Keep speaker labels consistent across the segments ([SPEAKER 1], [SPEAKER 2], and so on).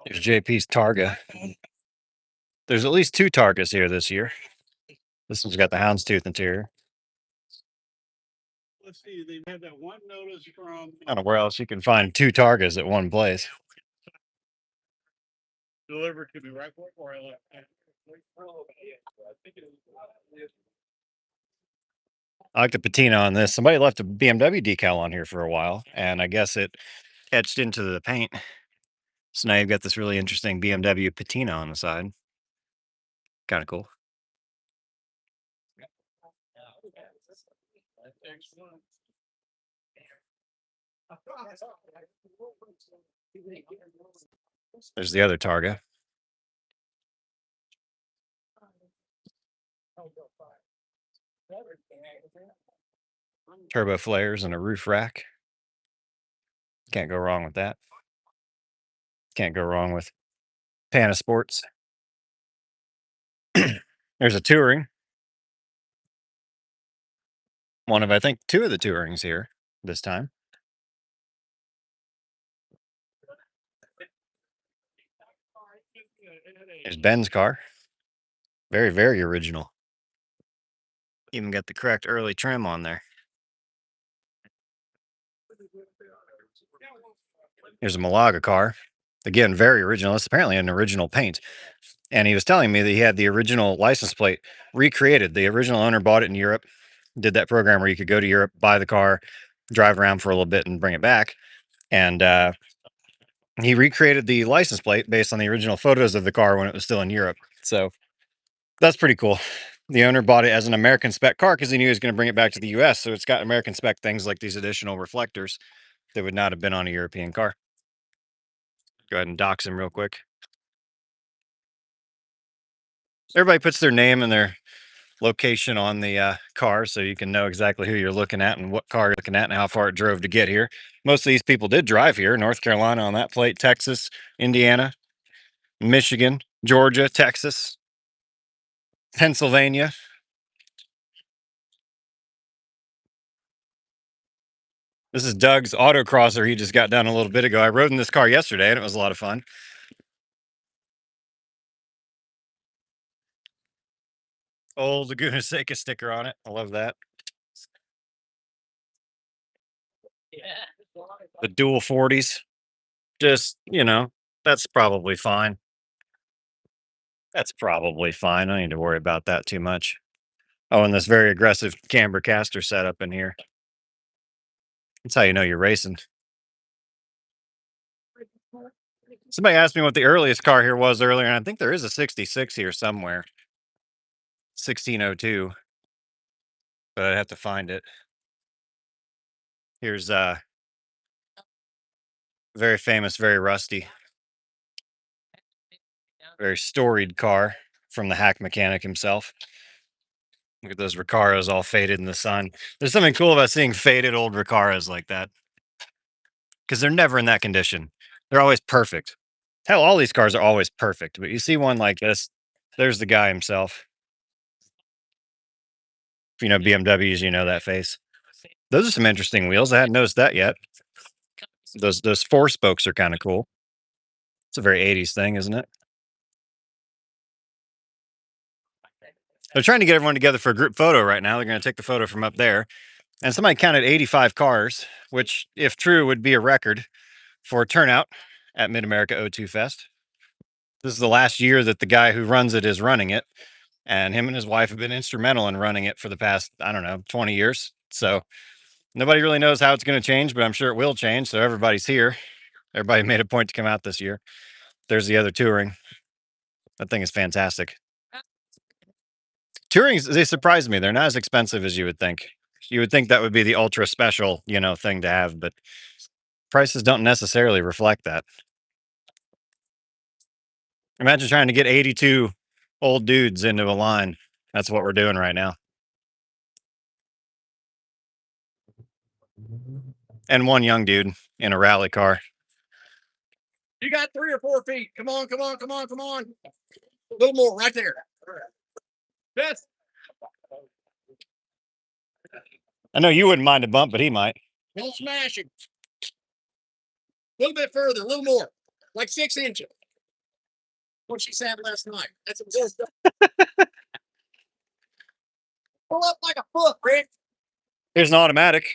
[SPEAKER 1] There's JP's Targa. There's at least two Targas here this year. This one's got the houndstooth interior.
[SPEAKER 2] Let's see, they had that one notice from
[SPEAKER 1] I don't know where else you can find two Targas at one place.
[SPEAKER 2] delivered to me right before I left.
[SPEAKER 1] I like the patina on this. Somebody left a BMW decal on here for a while, and I guess it etched into the paint. So now you've got this really interesting BMW patina on the side. Kind of cool. There's the other Targa. Turbo flares and a roof rack. Can't go wrong with that. Can't go wrong with Pana Sports. There's a Touring. One of, I think, two of the Tourings here this time. There's Ben's car. Very, very original. Even got the correct early trim on there. Here's a Malaga car. Again, very original. It's apparently an original paint. And he was telling me that he had the original license plate recreated. The original owner bought it in Europe, did that program where you could go to Europe, buy the car, drive around for a little bit, and bring it back. And he recreated the license plate based on the original photos of the car when it was still in Europe. So that's pretty cool. The owner bought it as an American spec car because he knew he was going to bring it back to the US. So it's got American spec things like these additional reflectors that would not have been on a European car. Go ahead and dox him real quick. Everybody puts their name and their location on the car so you can know exactly who you're looking at and what car you're looking at and how far it drove to get here. Most of these people did drive here. North Carolina on that plate, Texas, Indiana, Michigan, Georgia, Texas, Pennsylvania. This is Doug's autocrosser he just got done a little bit ago. I rode in this car yesterday and it was a lot of fun. Old Laguna Seca sticker on it. I love that. The dual 40s. Just, that's probably fine. That's probably fine. I don't need to worry about that too much. Oh, and this very aggressive camber caster setup in here. That's how you know you're racing. Somebody asked me what the earliest car here was earlier, and I think there is a 66 here somewhere. 1602. But I'd have to find it. Here's very famous, very rusty, very storied car from the hack mechanic himself. Look at those Recaros all faded in the sun. There's something cool about seeing faded old Recaros like that because they're never in that condition. They're always perfect. Hell, all these cars are always perfect, but you see one like this, there's the guy himself. If you know BMWs, you know that face. Those are some interesting wheels. I hadn't noticed that yet. Those four spokes are kind of cool. It's a very 80s thing, isn't it? They're trying to get everyone together for a group photo right now. They're going to take the photo from up there. And somebody counted 85 cars, which, if true, would be a record for turnout at Mid America O2 Fest. This is the last year that the guy who runs it is running it. And him and his wife have been instrumental in running it for the past, 20 years. So nobody really knows how it's going to change, but I'm sure it will change. So everybody's here. Everybody made a point to come out this year. There's the other Touring. That thing is fantastic. Tourings, they surprise me. They're not as expensive as you would think. You would think that would be the ultra special, thing to have, but prices don't necessarily reflect that. Imagine trying to get 82 old dudes into a line. That's what we're doing right now. And one young dude in a rally car.
[SPEAKER 2] You got 3 or 4 feet. Come on, come on, come on, come on. A little more right there. Yes.
[SPEAKER 1] I know you wouldn't mind a bump, but he might.
[SPEAKER 2] Don't smash him. A little bit further, a little more. Like 6 inches. What she said last night. That's important. Pull up like a foot, Rick.
[SPEAKER 1] Here's an automatic.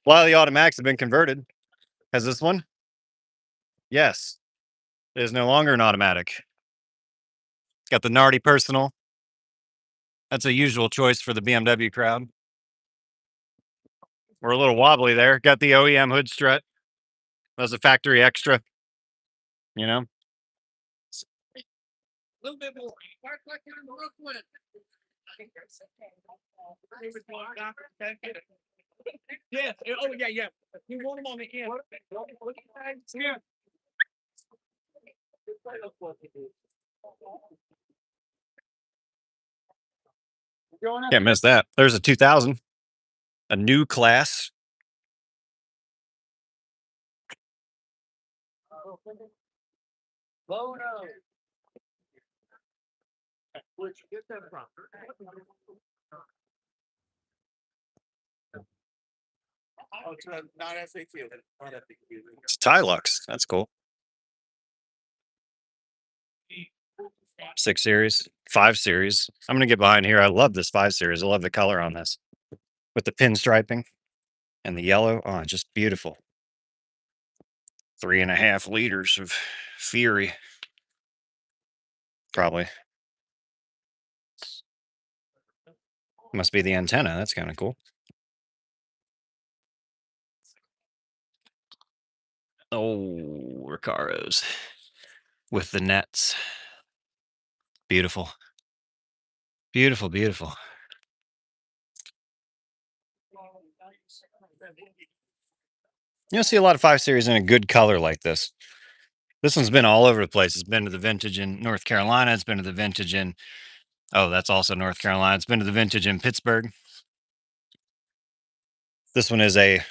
[SPEAKER 1] A lot of the automatics have been converted. Has this one? Yes. It is no longer an automatic. It's got the Nardi Personal. That's a usual choice for the BMW crowd. We're a little wobbly there. Got the OEM hood strut. That's a factory extra. You know?
[SPEAKER 2] A little bit more. Work like you're in Brooklyn. Yeah. Oh, yeah, yeah. You want them on the end. Yeah.
[SPEAKER 1] Can't miss that. There's a 2000, a new class.
[SPEAKER 2] Where'd you get that from? Oh, it's not FAQ. Not FAQ.
[SPEAKER 1] It's a Tilux. That's cool. 6 Series, 5 Series. I'm gonna get behind here. I love this 5 Series. I love the color on this with the pinstriping and the yellow. Oh, just beautiful. 3.5 liters of Fury. Probably. Must be the antenna. That's kind of cool. Oh, Recaros with the nets. Beautiful. Beautiful, beautiful. You don't see a lot of 5 Series in a good color like this. This one's been all over the place. It's been to the vintage in North Carolina. It's been to the vintage in, oh, that's also North Carolina. It's been to the vintage in Pittsburgh. This one is a,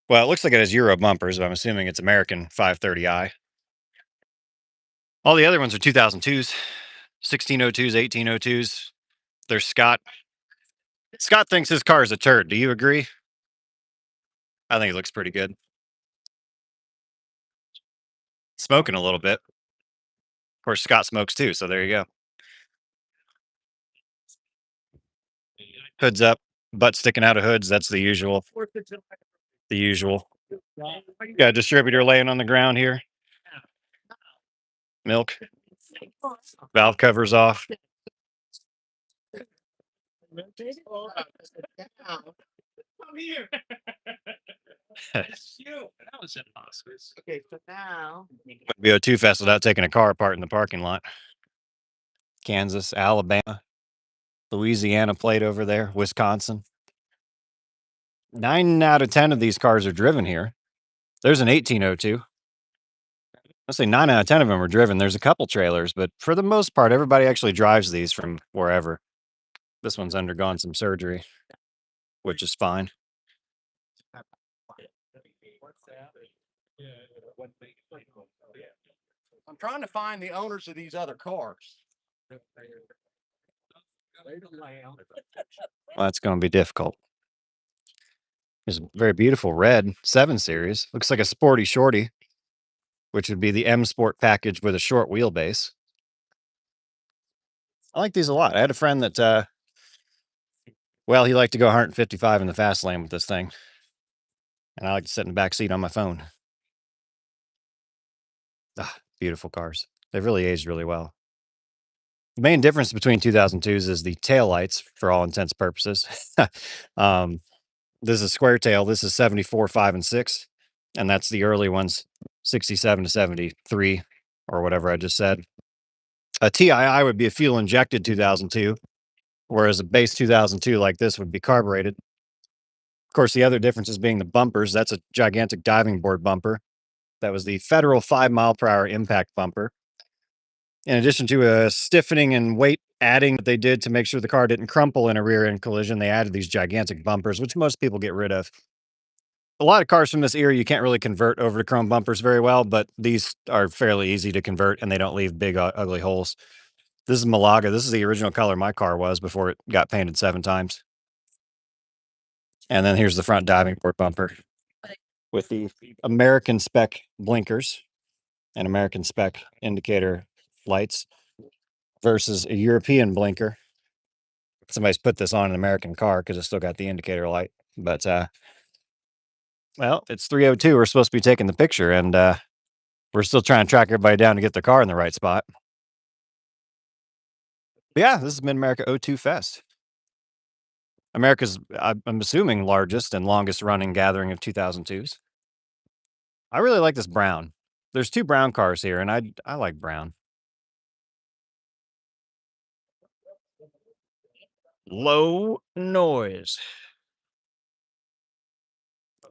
[SPEAKER 1] well, it looks like it has Euro bumpers, but I'm assuming it's American 530i. All the other ones are 2002s, 1602s, 1802s. There's Scott. Scott thinks his car is a turd. Do you agree? I think it looks pretty good. Smoking a little bit. Of course, Scott smokes too, so there you go. Hoods up, butt sticking out of hoods. That's the usual. The usual. Got a distributor laying on the ground here. Milk. Valve covers off.
[SPEAKER 2] Come here. You. That was in hospice. Okay, so now.
[SPEAKER 1] Wouldn't go too fast without taking a car apart in the parking lot. Kansas, Alabama, Louisiana plate over there, Wisconsin. 9 out of 10 of these cars are driven here. There's an 1802. I'll say 9 out of 10 of them are driven. There's a couple trailers, but for the most part, everybody actually drives these from wherever. This one's undergone some surgery, which is fine.
[SPEAKER 2] I'm trying to find the owners of these other cars.
[SPEAKER 1] Well, that's going to be difficult. There's a very beautiful red 7 Series. Looks like a sporty shorty, which would be the M Sport package with a short wheelbase. I like these a lot. I had a friend that, well, he liked to go 155 in the fast lane with this thing. And I like to sit in the back seat on my phone. Ah, beautiful cars. They've really aged really well. The main difference between 2002s is the tail lights, for all intents and purposes. This is a square tail. This is 74, 5, and 6. And that's the early ones, 67 to 73, or whatever I just said. A TII would be a fuel injected 2002, whereas a base 2002 like this would be carbureted. Of course, the other difference is being the bumpers. That's a gigantic diving board bumper. That was the Federal 5 mile per hour impact bumper. In addition to a stiffening and weight adding that they did to make sure the car didn't crumple in a rear end collision, they added these gigantic bumpers, which most people get rid of. A lot of cars from this era you can't really convert over to chrome bumpers very well, but these are fairly easy to convert and they don't leave big, ugly holes. This is Malaga. This is the original color my car was before it got painted 7 times. And then here's the front diving board bumper with the American spec blinkers and American spec indicator lights versus a European blinker. Somebody's put this on an American car because it's still got the indicator light. But well, it's 3:02. We're supposed to be taking the picture, and we're still trying to track everybody down to get their car in the right spot. But yeah, this is Mid America O2 Fest. America's, I'm assuming, largest and longest running gathering of 2002s. I really like this brown. There's two brown cars here, and I like brown. Low noise.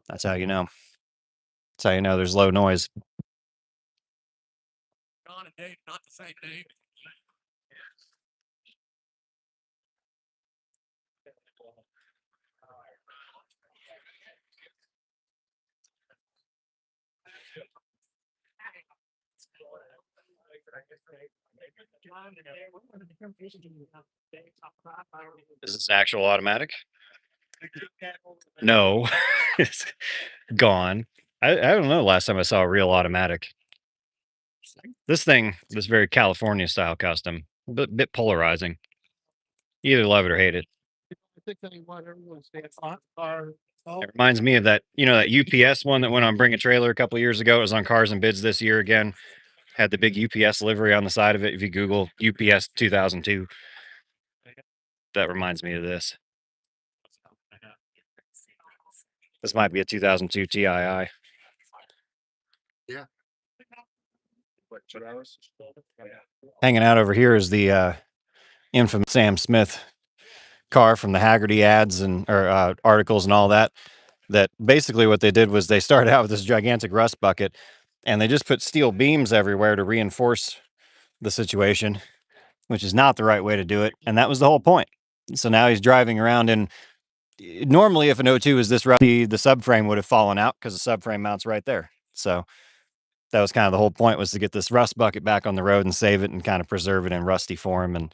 [SPEAKER 1] That's how you know. That's how you know there's low noise.
[SPEAKER 2] John and Dave, not the same name.
[SPEAKER 1] Is this actual automatic? No, it's gone. I don't know the last time I saw a real automatic. This thing, this very California style custom, bit polarizing. You either love it or hate it. It reminds me of that, that UPS one that went on Bring a Trailer a couple of years ago. It was on Cars and Bids this year again. Had the big UPS livery on the side of it. If you Google UPS 2002, that reminds me of this. This might be a 2002 TII.
[SPEAKER 2] Yeah.
[SPEAKER 1] Hanging out over here is the infamous Sam Smith car from the Haggerty ads and or articles and all that. That basically what they did was they started out with this gigantic rust bucket, and they just put steel beams everywhere to reinforce the situation, which is not the right way to do it. And that was the whole point. So now he's driving around in. Normally, if an O2 is this rusty, the subframe would have fallen out because the subframe mounts right there. So that was kind of the whole point, was to get this rust bucket back on the road and save it and kind of preserve it in rusty form. And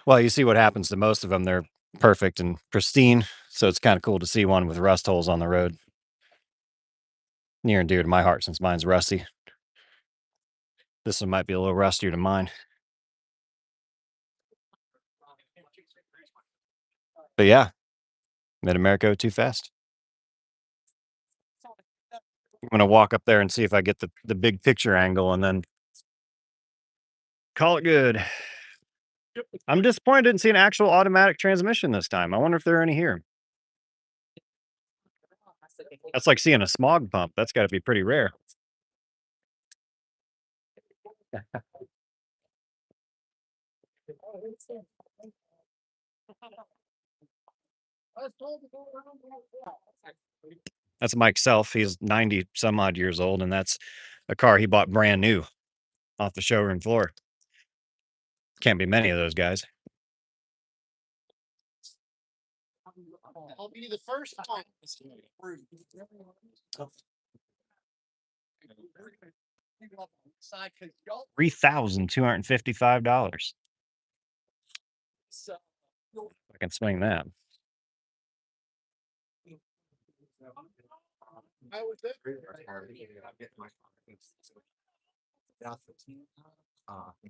[SPEAKER 1] well, you see what happens to most of them. They're perfect and pristine. So it's kind of cool to see one with rust holes on the road. Near and dear to my heart since mine's rusty. This one might be a little rustier to mine. But yeah, Mid America O2 Fest. I'm gonna walk up there and see if I get the big picture angle and then call it good. I'm disappointed I didn't see an actual automatic transmission this time. I wonder if there are any here. That's like seeing a smog pump. That's got to be pretty rare. That's Mike Self. He's 90 some odd years old, and that's a car he bought brand new off the showroom floor. Can't be many of those guys.
[SPEAKER 2] I'll be the first time.
[SPEAKER 1] $3,255. I can swing that.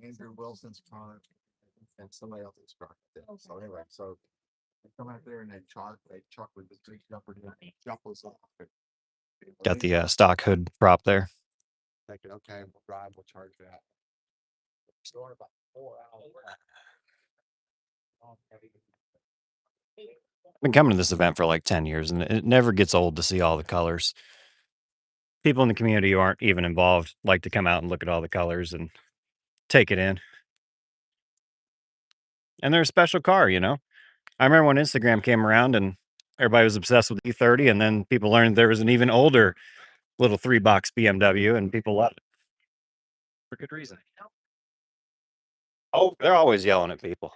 [SPEAKER 2] Andrew Wilson's car and somebody else's car. So anyway, so they come out there and they chuck with this big jumper down, jumpers off.
[SPEAKER 1] Got the stock hood prop there.
[SPEAKER 2] Thinking, okay, we'll drive, we'll charge that. Store about 4 hours.
[SPEAKER 1] I've been coming to this event for like 10 years, and it never gets old to see all the colors. People in the community who aren't even involved like to come out and look at all the colors and take it in. And they're a special car, I remember when Instagram came around and everybody was obsessed with E30, and then people learned there was an even older little 3-box BMW, and people loved it for good reason. Oh, they're always yelling at people.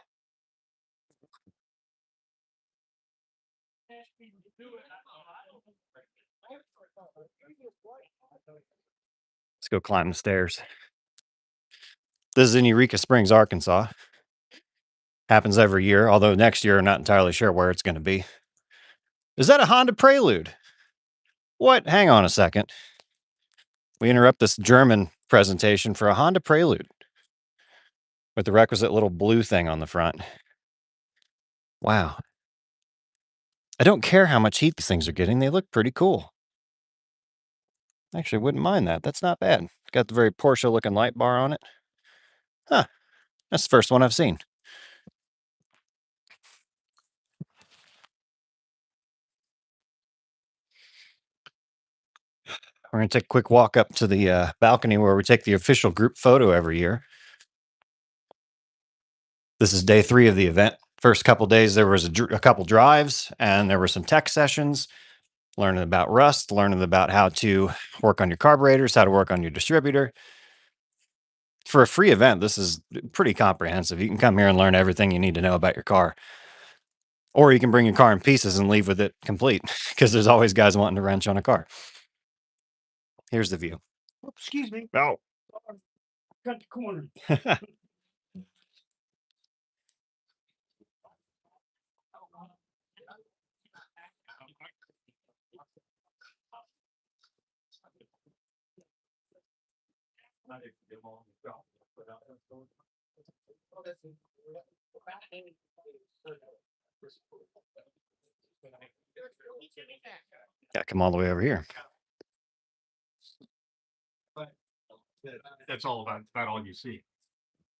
[SPEAKER 1] Let's go climb the stairs. This is in Eureka Springs, Arkansas. Happens every year, although next year I'm not entirely sure where it's going to be. Is that a Honda Prelude? What? Hang on a second. We interrupt this German presentation for a Honda Prelude with the requisite little blue thing on the front. Wow. I don't care how much heat these things are getting. They look pretty cool. Actually, wouldn't mind that. That's not bad. Got the very Porsche looking light bar on it. Huh. That's the first one I've seen. We're going to take a quick walk up to the balcony where we take the official group photo every year. This is day 3 of the event. First couple days, there was a couple drives and there were some tech sessions, learning about Rust, learning about how to work on your carburetors, how to work on your distributor. For a free event, this is pretty comprehensive. You can come here and learn everything you need to know about your car. Or you can bring your car in pieces and leave with it complete because there's always guys wanting to wrench on a car. Here's the view.
[SPEAKER 2] Oh, excuse me.
[SPEAKER 1] Oh.
[SPEAKER 2] Cut the corner.
[SPEAKER 1] Got to come all the way over here.
[SPEAKER 2] That's all about all you see.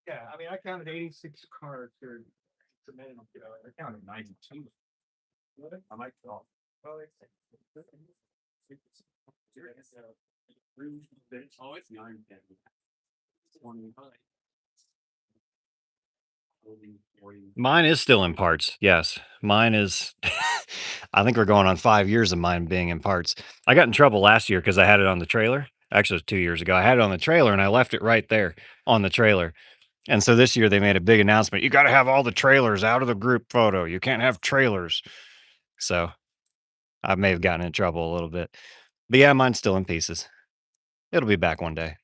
[SPEAKER 2] Yeah, I mean, I counted 86 cars here. I counted 92. I might go. Oh, it's 9, 10, 20.
[SPEAKER 1] Mine is still in parts. Yes. Mine is, I think we're going on 5 years of mine being in parts. I got in trouble last year because I had it on the trailer. Actually, it was 2 years ago. I had it on the trailer and I left it right there on the trailer. And so this year they made a big announcement. You got to have all the trailers out of the group photo. You can't have trailers. So I may have gotten in trouble a little bit. But yeah, mine's still in pieces. It'll be back one day.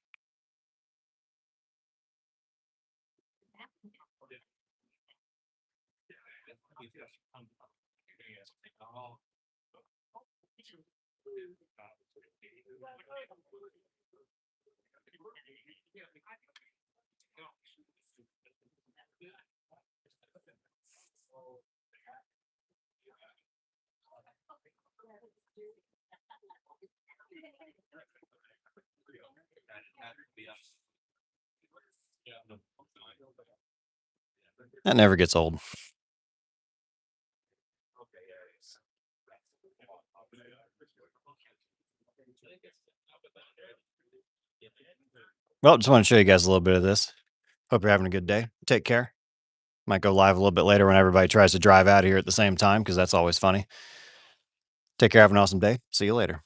[SPEAKER 1] That never gets old. Well, just want to show you guys a little bit of this. Hope you're having a good day. Take care. Might go live a little bit later when everybody tries to drive out of here at the same time because that's always funny. Take care. Have an awesome day. See you later.